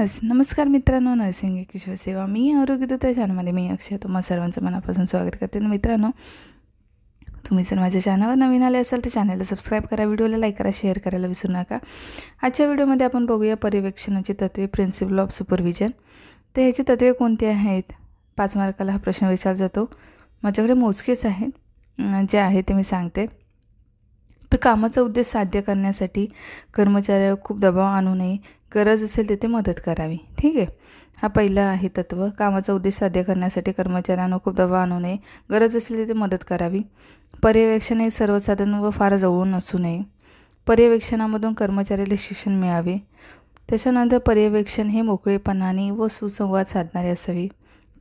नमस्कार मित्रांनो, नर्सिंग एक विश्वसेवा मी आरोग्यदाता चॅनलमध्ये मी अक्षय तुम्हा सर्वांचं मनापासून स्वागत करते. मित्रांनो, तुम्ही जर माझ्या चॅनलवर नवीन आले असाल तर चॅनलला सबस्क्राईब करा, व्हिडिओला लाईक करा, शेअर करायला विसरू नका. आजच्या व्हिडिओमध्ये आपण बघूया पर्यवेक्षणाची तत्त्वे, प्रिन्सिपल ऑफ सुपरविजन. तर ह्याची तत्त्वे कोणती आहेत? 5 मार्काला हा प्रश्न विचारला जातो. माझ्याकडे मोजकेच आहेत, जे आहे ते मी सांगते. तर कामाचा उद्देश साध्य करण्यासाठी कर्मचाऱ्यावर खूप दबाव आणू नये, गरज असेल तेथे मदत करावी. ठीक आहे, हा पहिला आहे तत्त्व. कामाचा उद्देश साध्य करण्यासाठी कर्मचाऱ्यांना खूप दबाव आणू नये, गरज असेल तेथे मदत करावी. पर्यवेक्षण हे सर्वसाधारण व फार जवळून असू नये. पर्यवेक्षणामधून कर्मचाऱ्याला शिक्षण मिळावे. त्याच्यानंतर पर्यवेक्षण हे मोकळेपणाने व सुसंवाद साधणारे असावे.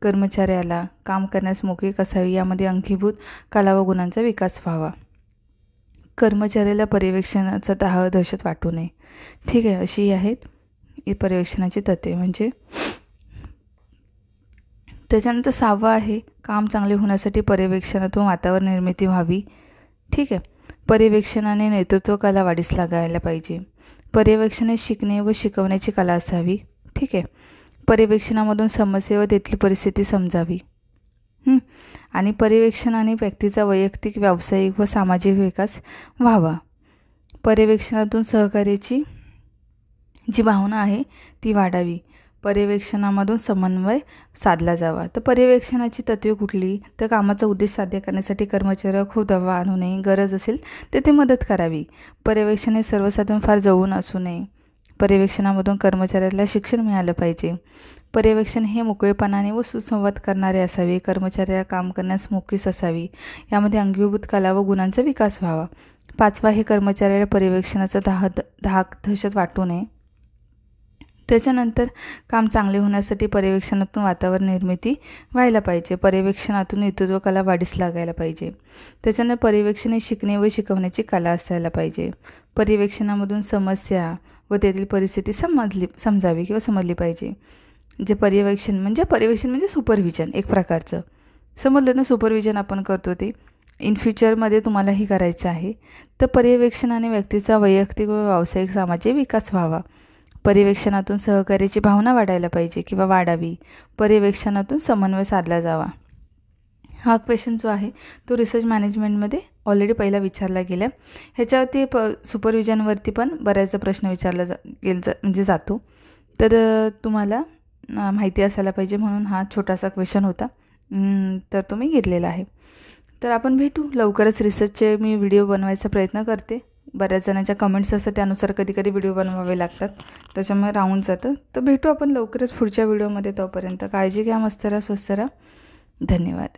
कर्मचाऱ्याला काम करण्यास मोकळीक असावी, यामध्ये अंगीभूत कला व गुणांचा विकास व्हावा. कर्मचाऱ्याला पर्यवेक्षणाचा दहशत वाटू नये. ठीक आहे, अशी आहेत ही पर्यवेक्षणाची तत्त्वे. म्हणजे त्याच्यानंतर 6वा आहे, काम चांगले होण्यासाठी पर्यवेक्षणातून वातावरण निर्मिती व्हावी. ठीक आहे, पर्यवेक्षणाने नेतृत्व कला वाढीस लागायला पाहिजे. पर्यवेक्षणे शिकणे व शिकवण्याची कला असावी. ठीक आहे, पर्यवेक्षणामधून समस्या व तेथील परिस्थिती समजावी. आणि पर्यवेक्षणाने व्यक्तीचा वैयक्तिक, व्यावसायिक व सामाजिक विकास व्हावा. पर्यवेक्षणातून सहकार्याची जी भावना आहे ती वाढावी. पर्यवेक्षणामधून समन्वय साधला जावा. तर पर्यवेक्षणाची तत्त्वे कुठली? तर कामाचा उद्देश साध्य करण्यासाठी कर्मचाऱ्यावर खूप दबाव आणू नये, गरज असेल तेथे मदत करावी. पर्यवेक्षण हे सर्वसाधारण फार जवळून असू नये. पर्यवेक्षणामधून कर्मचाऱ्याला शिक्षण मिळालं पाहिजे. पर्यवेक्षण हे मोकळेपणाने व सुसंवाद करणारे असावे. कर्मचाऱ्याला काम करण्यास मोकळीक असावी, यामध्ये अंगीभूत कला व गुणांचा विकास व्हावा. 5वा हे कर्मचाऱ्याला पर्यवेक्षणाचा दहशत वाटू नये. त्याच्यानंतर काम चांगले होण्यासाठी पर्यवेक्षणातून वातावरण निर्मिती व्हायला पाहिजे. पर्यवेक्षणातून नेतृत्व कला वाढीस लागायला पाहिजे. त्याच्यानंतर पर्यवेक्षण हे शिकणे व शिकवण्याची कला असायला पाहिजे. पर्यवेक्षणामधून समस्या व तेथील परिस्थिती समजावी किंवा समजली पाहिजे. जे पर्यवेक्षण म्हणजे सुपरविजन एक प्रकारचं. समजलं ना, सुपरविजन आपण करतो ते इन फ्युचरमध्ये तुम्हालाही करायचं आहे. तर पर्यवेक्षणाने व्यक्तीचा वैयक्तिक व व्यावसायिक, सामाजिक विकास व्हावा. पर्यवेक्षणातून सहकार्याची भावना वाढायला पाहिजे किंवा वाढावी. पर्यवेक्षणातून समन्वय साधला जावा. हा क्वेश्चन जो आहे तो रिसर्च मॅनेजमेंटमध्ये ऑलरेडी पहिला विचारला गेला. ह्याच्यावरती सुपरविजनवरती पण बऱ्याचदा प्रश्न विचारला जातो. तर तुम्हाला माहिती असायला पाहिजे म्हणून हा छोटासा क्वेश्चन होता, तर तो मी घेतलेला आहे. तर आपण भेटू लवकरच. रिसर्चचे मी व्हिडिओ बनवायचा प्रयत्न करते. बऱ्याच जणांच्या कमेंट्स असतात, त्यानुसार कधी कधी व्हिडिओ बनवावे लागतात, त्याच्यामुळे राहून जातं. तर भेटू आपण लवकरच पुढच्या व्हिडिओमध्ये. तोपर्यंत काळजी घ्या, मस्त राहा, स्वस्त राहा. धन्यवाद.